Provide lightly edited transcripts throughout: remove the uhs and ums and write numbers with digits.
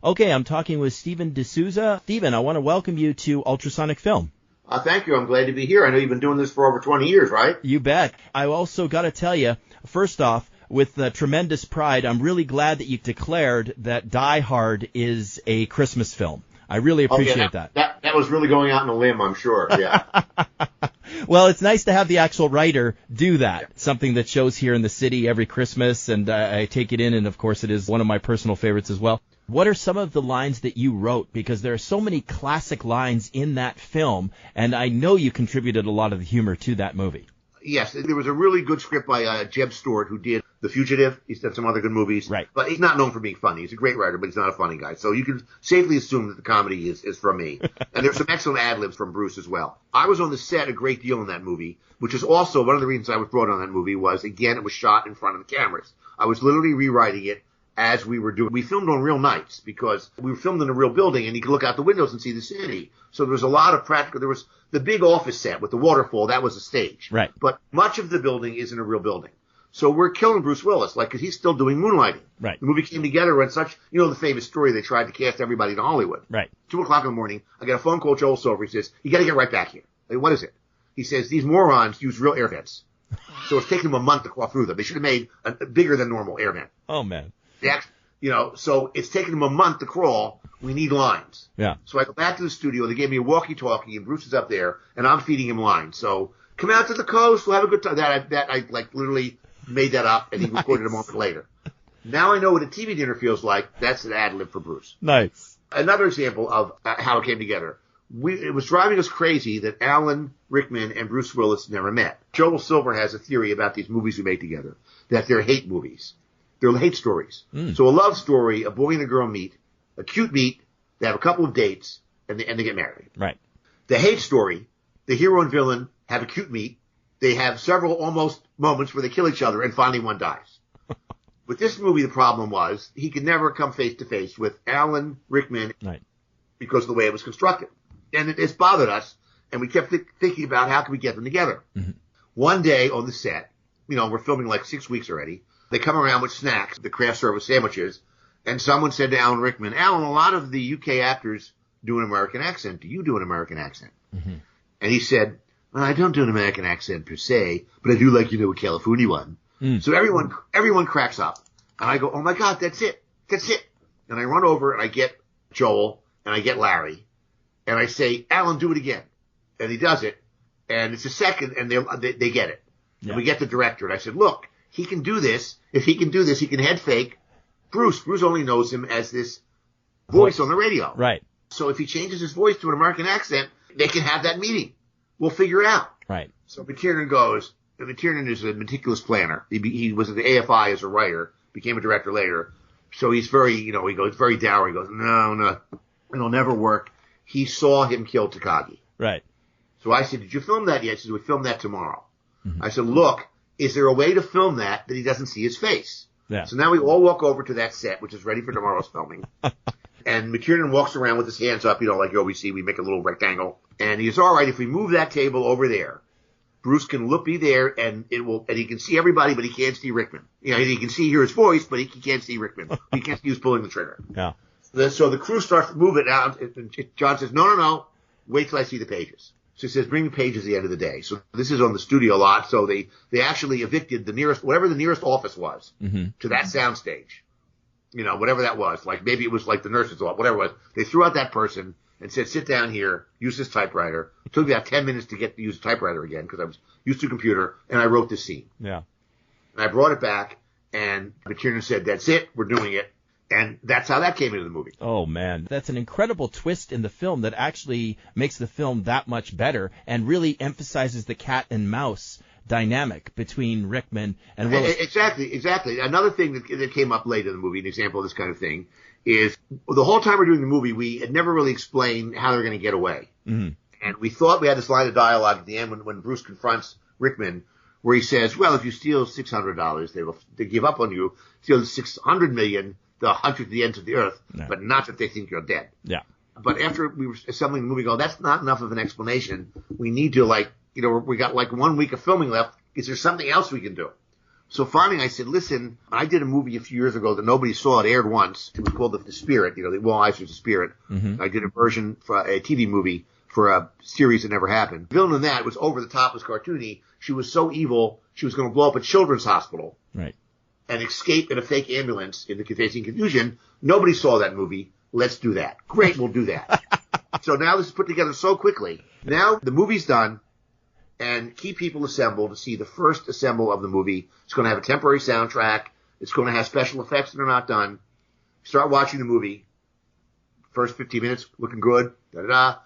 Okay, I'm talking with Steven de Souza. Steven, I want to welcome you to Ultrasonic Film. Thank you. I'm glad to be here. I know you've been doing this for over 20 years, right? You bet. I also got to tell you, first off, with tremendous pride, I'm really glad that you declared that Die Hard is a Christmas film. I really appreciate that. That was really going out on a limb, I'm sure. Yeah. Well, it's nice to have the actual writer do that. Yeah. Something that shows here in the city every Christmas, and I take it in, and of course it is one of my personal favorites as well. What are some of the lines that you wrote? Because there are so many classic lines in that film, and I know you contributed a lot of the humor to that movie. Yes, there was a really good script by Jeb Stewart, who did The Fugitive. He's done some other good movies. Right. But he's not known for being funny. He's a great writer, but he's not a funny guy. So you can safely assume that the comedy is from me. And there's some excellent ad-libs from Bruce as well. I was on the set a great deal in that movie, which is also one of the reasons I was brought on that movie was, again, it was shot in front of the cameras. I was literally rewriting it as we were doing. We filmed on real nights because we were filmed in a real building and you could look out the windows and see the city. So there was a lot of practical. There was the big office set with the waterfall. That was a stage. Right. But much of the building isn't a real building. So we're killing Bruce Willis, cause he's still doing Moonlighting. Right. The movie came together and such, the famous story, they tried to cast everybody to Hollywood. Right. 2:00 in the morning, I get a phone call, Joel Silver. He says, you gotta get right back here. Like, what is it? He says, these morons use real air vents. So it's taken them a month to crawl through them. They should have made a bigger than normal air vent. Oh, man. So it's taken them a month to crawl. We need lines. Yeah. So I go back to the studio. They gave me a walkie-talkie, and Bruce is up there, and I'm feeding him lines. So come out to the coast. We'll have a good time. I literally made that up, and he recorded a moment later. Now I know what a TV dinner feels like. That's an ad-lib for Bruce. Nice. Another example of how it came together. It was driving us crazy that Alan Rickman and Bruce Willis never met. Joel Silver has a theory about these movies we make together, that they're hate movies. They're hate stories. So a love story, a boy and a girl meet, a cute meet, they have a couple of dates, and they get married. Right. The hate story, the hero and villain have a cute meet, they have several almost moments where they kill each other, and finally one dies. With this movie, the problem was he could never come face to face with Alan Rickman because of the way it was constructed. And it's bothered us, and we kept thinking about how can we get them together. Mm-hmm. One day on the set, we're filming like 6 weeks already, they come around with snacks, the craft service sandwiches, and someone said to Alan Rickman, Alan, a lot of the UK actors do an American accent. Do you do an American accent? Mm-hmm. And he said, well, I don't do an American accent per se, but I do like, a California one. So everyone cracks up. And I go, oh my God, that's it. That's it. And I run over and I get Joel and I get Larry and I say, Alan, do it again. And he does it. And it's a second and they get it. Yeah. And we get the director. And I said, look, he can do this. If he can do this, he can head fake. Bruce only knows him as this voice on the radio. Right. So if he changes his voice to an American accent, they can have that meeting. We'll figure it out. Right. So McTiernan goes, and McTiernan is a meticulous planner. He was at the AFI as a writer, became a director later. So he's very, he goes very dour. He goes, no, it'll never work. He saw him kill Takagi. Right. So I said, did you film that yet? He said, we filmed that tomorrow. Mm-hmm. I said, look, is there a way to film that he doesn't see his face? Yeah. So now we all walk over to that set, which is ready for tomorrow's filming. And McTiernan walks around with his hands up, like you always see. We make a little rectangle. And he's all right, if we move that table over there, Bruce can be there and he can see everybody, but he can't see Rickman. He can hear his voice, but he can't see Rickman. He can't see who's pulling the trigger. Yeah. So the crew starts to move it out. And John says, no, wait till I see the pages. So he says, bring the pages at the end of the day. So this is on the studio lot. So they actually evicted whatever the nearest office was to that soundstage. Whatever that was. Like maybe it was like the nurse's office, whatever it was. They threw out that person and said, sit down here, use this typewriter. It took me about 10 minutes to get to use a typewriter again because I was used to a computer, and I wrote this scene. Yeah. And I brought it back, and McTiernan said, that's it, we're doing it. And that's how that came into the movie. Oh, man. That's an incredible twist in the film that actually makes the film that much better and really emphasizes the cat and mouse dynamic between Rickman and Willis. Exactly. Another thing that came up later in the movie, an example of this kind of thing, is the whole time we're doing the movie, we had never really explained how they were going to get away. Mm-hmm. And we thought we had this line of dialogue at the end when Bruce confronts Rickman, where he says, well, if you steal $600, they give up on you. Steal $600 million, they'll hunt you to the ends of the earth, but not if they think you're dead. Yeah. But after we were assembling the movie, that's not enough of an explanation. We need to we got 1 week of filming left. Is there something else we can do? So finally I said, listen, I did a movie a few years ago that nobody saw. It aired once. It was called The Spirit. The Will Eisner's The Spirit. Mm-hmm. I did a version for a TV movie for a series that never happened. The villain in that was over the top, was cartoony. She was so evil, she was going to blow up a children's hospital. Right. And escape in a fake ambulance in the Facing Confusion. Nobody saw that movie. Let's do that. Great, we'll do that. So now this is put together so quickly. Now the movie's done, and key people assemble to see the first assemble of the movie. It's going to have a temporary soundtrack. It's going to have special effects that are not done. Start watching the movie. First 15 minutes, looking good. Da-da-da.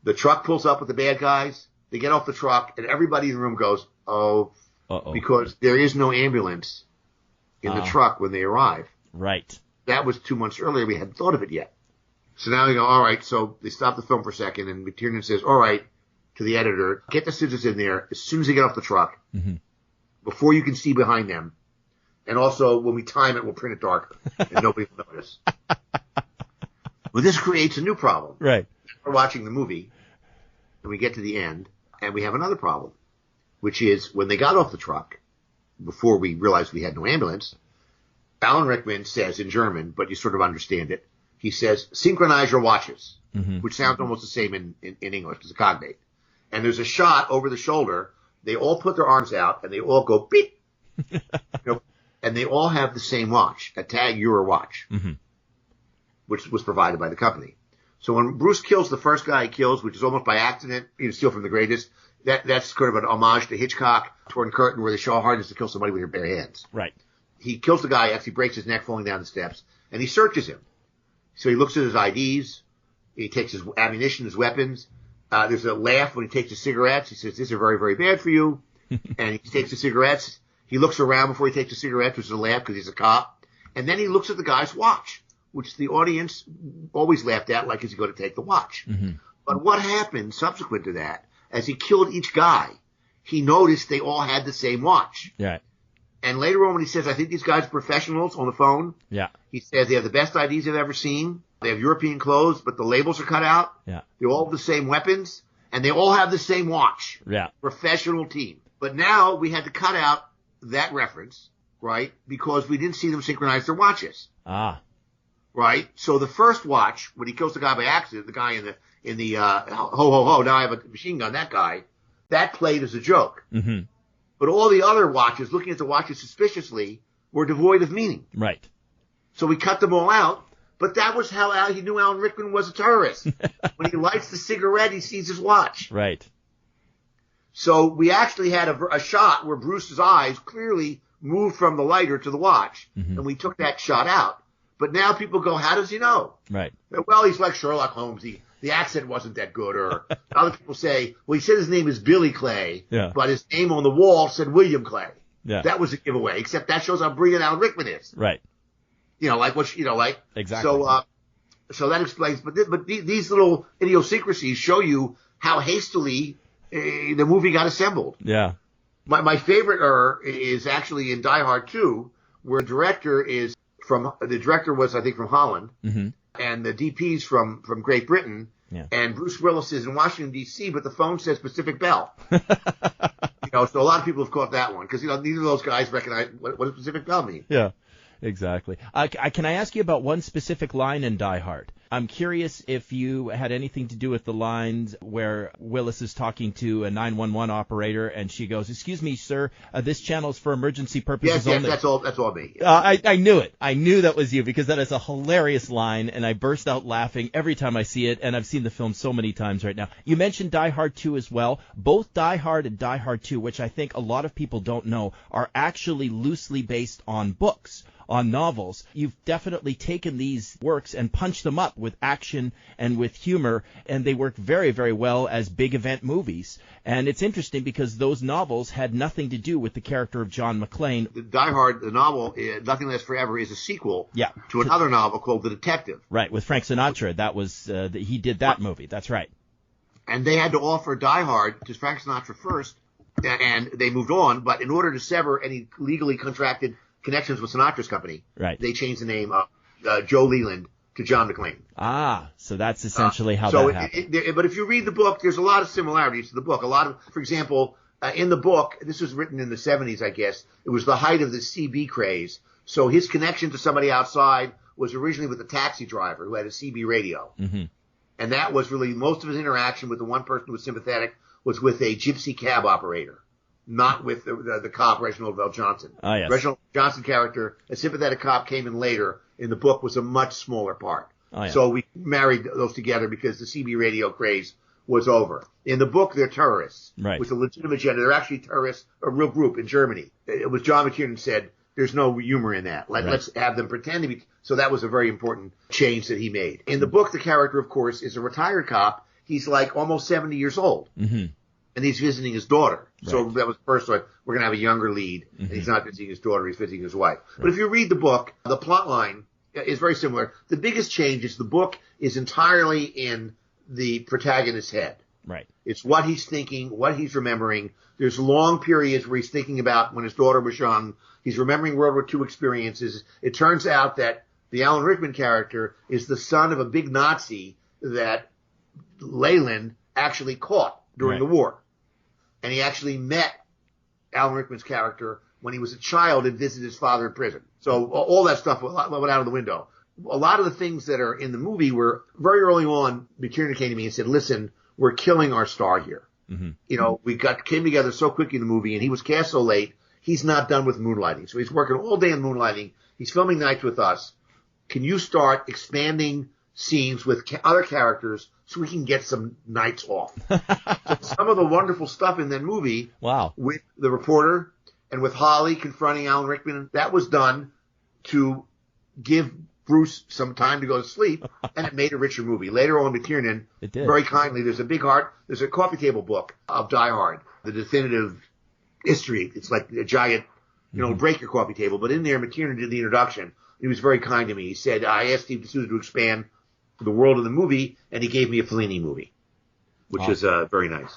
The truck pulls up with the bad guys. They get off the truck, and everybody in the room goes, oh, because there is no ambulance in the truck when they arrive. Right. That was 2 months earlier. We hadn't thought of it yet. So now they go, all right. So they stop the film for a second, and McTiernan says, all right, to the editor, get the scissors in there as soon as they get off the truck, before you can see behind them. And also, when we time it, we'll print it darker, and nobody will notice. Well, this creates a new problem. Right. We're watching the movie, and we get to the end, and we have another problem, which is when they got off the truck, before we realized we had no ambulance, Alan Rickman says in German, but you sort of understand it, he says, synchronize your watches, which sounds almost the same in English, it's a cognate. And there's a shot over the shoulder, they all put their arms out, and they all go beep, and they all have the same watch, a Tag Heuer watch, which was provided by the company. So when Bruce kills the first guy he kills, which is almost by accident, steal from the greatest, that's sort of an homage to Hitchcock, Torn Curtain, where they show how hard it is to kill somebody with your bare hands. Right. He kills the guy, actually breaks his neck falling down the steps, and he searches him. So he looks at his IDs, he takes his ammunition, his weapons. There's a laugh when he takes his cigarettes. He says, these are very, very bad for you. And he takes the cigarettes. He looks around before he takes the cigarettes, which is a laugh because he's a cop. And then he looks at the guy's watch, which the audience always laughed at, like, is he going to take the watch? But what happened subsequent to that, as he killed each guy, he noticed they all had the same watch. Yeah. And later on when he says, I think these guys are professionals on the phone, he says they have the best IDs I've ever seen. They have European clothes, but the labels are cut out. Yeah. They all have the same weapons, and they all have the same watch. Yeah. Professional team. But now we had to cut out that reference, right, because we didn't see them synchronize their watches. Right? So the first watch, when he kills the guy by accident, the guy in the ho, ho, ho, now I have a machine gun, that guy, that played as a joke. But all the other watches, looking at the watches suspiciously, were devoid of meaning. Right. So we cut them all out. But that was how he knew Alan Rickman was a terrorist. When he lights the cigarette, he sees his watch. Right. So we actually had a shot where Bruce's eyes clearly moved from the lighter to the watch, and we took that shot out. But now people go, how does he know? Right. Well, he's like Sherlock Holmes. The accent wasn't that good. Or other people say, well, he said his name is Billy Clay, but his name on the wall said William Clay. Yeah. That was a giveaway, except that shows how brilliant Alan Rickman is. Right. Exactly. So that explains. But these little idiosyncrasies show you how hastily the movie got assembled. Yeah. My favorite error is actually in Die Hard 2, where the director was, I think, from Holland, and the DP's from Great Britain, and Bruce Willis is in Washington, D.C., but the phone says Pacific Bell. So a lot of people have caught that one, because, neither of those guys recognize what does Pacific Bell mean. Yeah. Exactly. Can I ask you about one specific line in Die Hard? I'm curious if you had anything to do with the lines where Willis is talking to a 911 operator and she goes, "Excuse me, sir, this channel is for emergency purposes only." Yes, that's all me. I knew it. I knew that was you because that is a hilarious line, and I burst out laughing every time I see it, and I've seen the film so many times right now. You mentioned Die Hard 2 as well. Both Die Hard and Die Hard 2, which I think a lot of people don't know, are actually loosely based on books, on novels. You've definitely taken these works and punched them up with action and with humor, and they work very, very well as big event movies. And it's interesting because those novels had nothing to do with the character of John McClane. The Die Hard, the novel, Nothing Lasts Forever, is a sequel to another novel called The Detective. Right, with Frank Sinatra. That was he did that movie. That's right. And they had to offer Die Hard to Frank Sinatra first, and they moved on. But in order to sever any legally contracted connections with Sinatra's company, they changed the name of Joe Leland to John McClane. So that's essentially how that happened. But if you read the book, there's a lot of similarities to the book. For example, In the book, this was written in the 70s, I guess. It was the height of the CB craze. So his connection to somebody outside was originally with a taxi driver who had a CB radio. Mm-hmm. And that was really most of his interaction with the one person who was sympathetic was with a gypsy cab operator, not with the cop, Reginald VelJohnson. Ah, yes. Reginald Johnson character, a sympathetic cop, came in later. In the book was a much smaller part. Oh, yeah. So we married those together because the CB radio craze was over. In the book, they're terrorists. Right. With a legitimate agenda. They're actually terrorists, a real group in Germany. It was John McTiernan said, there's no humor in that. Let's have them pretend to be. So that was a very important change that he made. In the book, the character, of course, is a retired cop. He's like almost 70 years old. Mm-hmm. And he's visiting his daughter. Right. So that was the first one. We're going to have a younger lead. Mm-hmm. And he's not visiting his daughter. He's visiting his wife. Right. But if you read the book, the plot line is very similar. The biggest change is the book is entirely in the protagonist's head. Right. It's what he's thinking, what he's remembering. There's long periods where he's thinking about when his daughter was young. He's remembering World War II experiences. It turns out that the Alan Rickman character is the son of a big Nazi that Leyland actually caught during the war. And he actually met Alan Rickman's character when he was a child and visited his father in prison. So all that stuff went out of the window. A lot of the things that are in the movie were very early on. McTiernan came to me and said, listen, we're killing our star here. Mm-hmm. You know, we came together so quickly in the movie and he was cast so late. He's not done with moonlighting. So he's working all day on moonlighting. He's filming nights with us. Can you start expanding scenes with other characters so we can get some nights off? So some of the wonderful stuff in that movie with the reporter and with Holly confronting Alan Rickman, that was done to give Bruce some time to go to sleep, and it made a richer movie. Later on, McTiernan, very kindly, there's a coffee table book of Die Hard, the definitive history. It's like a giant, break your coffee table. But in there, McTiernan did the introduction. He was very kind to me. He said, I asked Steve Souza to expand the world of the movie, and he gave me a Fellini movie, which is very nice.